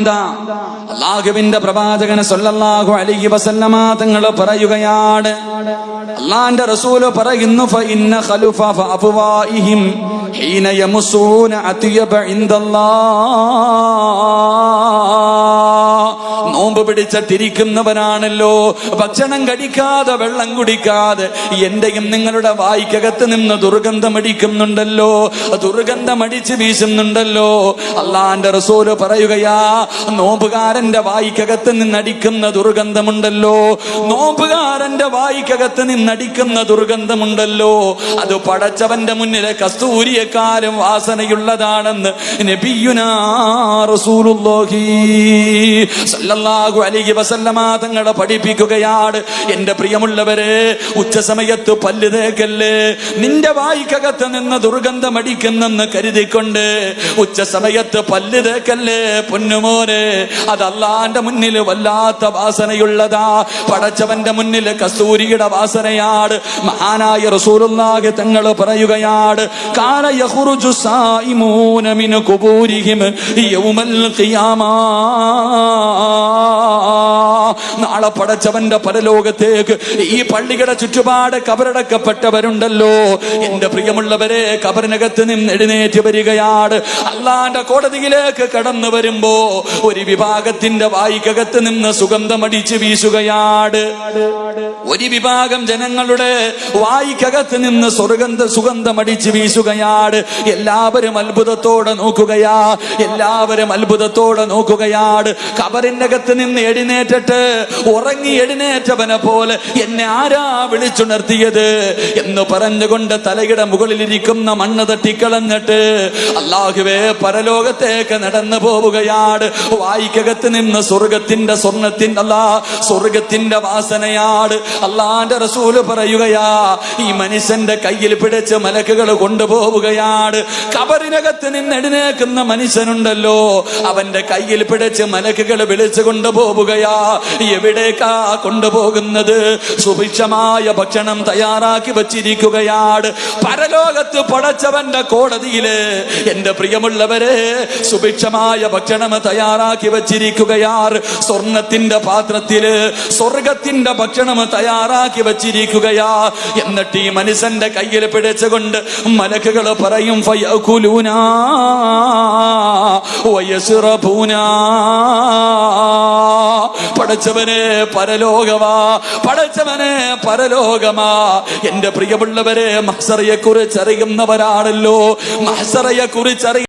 അല്ലാഹുവിന്റെ പ്രവാചകൻ സല്ലല്ലാഹു അലൈഹി വസല്ലമ തങ്ങൾ പറയുകയാണ്, അല്ലാഹുവിന്റെ റസൂൽ പറയുന്നു, ഫഇന്ന ഖലുഫ ഫഅഫ്വാഇഹിം ഹീന യമസൂന അത്യബ ഇൻദല്ലാഹ്. നോമ്പ് പിടിച്ചിരിക്കുന്നവനാണല്ലോ, ഭക്ഷണം കഴിക്കാതെ വെള്ളം കുടിക്കാതെ എന്റെയും നിങ്ങളുടെ വായ്ക്കകത്ത് നിന്ന് ദുർഗന്ധമടിക്കുന്നുണ്ടല്ലോ, ദുർഗന്ധമടിച്ച് വീശുന്നുണ്ടല്ലോ. അല്ലാഹുവിന്റെ റസൂൽ പറയുകയാ, നോമ്പുകാരന്റെ വായ്ക്കകത്ത് നിന്നടിക്കുന്ന ദുർഗന്ധമുണ്ടല്ലോ, നോമ്പുകാരന്റെ വായ്ക്കകത്ത് നിന്നടിക്കുന്ന ദുർഗന്ധമുണ്ടല്ലോ, അത് പടച്ചവന്റെ മുന്നിലെ കസ്തൂരിയെക്കാളും വാസനയുള്ളതാണെന്ന് നബിയുനാ റസൂലുള്ളാഹി സല്ലല്ലാഹു അലൈഹി വസല്ലമ തങ്ങളെ പഠിപ്പിക്കുകയാണ്. എന്റെ പ്രിയമുള്ളവരെ, ഉച്ച സമയത്ത് പല്ല് തേക്കല്ലേ, നിന്റെ വായ്ക്കകത്ത് നിന്ന് ദുർഗന്ധമടിക്കുന്നെന്ന് കരുതിക്കൊണ്ട് ഉച്ച സമയത്ത് പല്ല് തേക്കല്ലേ പൊന്നുമോനെ. അത് അല്ലാഹുവിന്റെ മുന്നിൽ വല്ലാത്ത വാസനയുള്ളതാ, പടച്ചവന്റെ മുന്നിൽ കസ്തൂരിയുടെ വാസനയാണ്. മഹാനായ റസൂലുള്ളാഹി തങ്ങൾ പറയുകയാണ്, കാന യഖ്റുജു സായിമൂന മിൻ ഖുബൂരിഹിം യൗമൽ ഖിയാമ. നാളെ പടച്ചവന്റെ പരലോകത്തേക്ക് ഈ പള്ളിയുടെ ചുറ്റുപാട് കബറടക്കപ്പെട്ടവരുണ്ടല്ലോ, എന്റെ പ്രിയമുള്ളവരെ, കബറിനകത്ത് നിന്ന് എഴുന്നേറ്റ് വരികയാണ്. അല്ലാഹുവിന്റെ കോടതിയിലേക്ക് കടന്നു വരുമ്പോ ഒരു വിഭാഗത്തിന്റെ വായ്ക്കകത്ത് നിന്ന് സുഗന്ധമടിച്ച് വീശുകയാണ്. ഒരു വിഭാഗം ജനങ്ങളുടെ വായ്ക്കകത്ത് നിന്ന് സുഗന്ധമടിച്ച് വീശുകയാണ്. എല്ലാവരും അത്ഭുതത്തോടെ നോക്കുകയാ, എല്ലാവരും അത്ഭുതത്തോടെ നോക്കുകയാണ്. കബറിനകത്ത് നിന്ന് എഴുന്നേറ്റിട്ട് ഉറങ്ങി എഴുന്നേറ്റവനെ പോലെ എന്നെ ആരാ വിളിച്ചുണർത്തിയത് എന്ന് പറഞ്ഞുകൊണ്ട് തലയുടെ മുകളിലിരിക്കുന്ന മണ്ണ് തട്ടിക്കളഞ്ഞിട്ട് അല്ലാഹുവേ പരലോകത്തേക്ക് നടന്നു പോവുകയാണ്. വായ്ക്കകത്ത് നിന്ന് സ്വർഗത്തിന്റെ സ്വർഗത്തിന്റെ വാസനയാണ്. അല്ലാഹുവിന്റെ റസൂല് പറയുകയാ, ഈ മനുഷ്യന്റെ കയ്യിൽ പിടിച്ച് മലക്കുകൾ കൊണ്ടുപോവുകയാണ്. കബറിനകത്ത് നിന്ന് എഴുന്നേക്കുന്ന മനുഷ്യനുണ്ടല്ലോ, അവന്റെ കയ്യിൽ പിടിച്ച് മലക്കുകൾ വിളിച്ചു കൊണ്ടുപോവുകയാ. എവിടേക്കാ കൊണ്ടുപോകുന്നത്? സുഭിക്ഷമായ ഭക്ഷണം തയ്യാറാക്കി വച്ചിരിക്കുകയാണ്. പരലോകത്ത് പടച്ചവന്റെ കോടതിയില് എന്റെ പ്രിയമുള്ളവരെ, സുഭിക്ഷമായ ഭക്ഷണം തയ്യാറാക്കി വച്ചിരിക്കുകയാർ. സ്വർണത്തിന്റെ പാത്രത്തില് സ്വർഗത്തിന്റെ ഭക്ഷണം തയ്യാറാക്കി വച്ചിരിക്കുകയാ. എന്നിട്ട് ഈ മനുഷ്യന്റെ കയ്യിൽ പിടിച്ചുകൊണ്ട് മലക്കുകൾ പറയും, ഫയകുലൂനാ വയസ്റബൂനാ. പടച്ചവനെ പരലോകമാ, പടച്ചവനെ പരലോകമാ. എന്റെ പ്രിയമുള്ളവരെ, മഹ്ശറയെ കുറിച്ച് അറിയുന്നവരാണല്ലോ, മഹ്ശറയെ കുറിച്ച്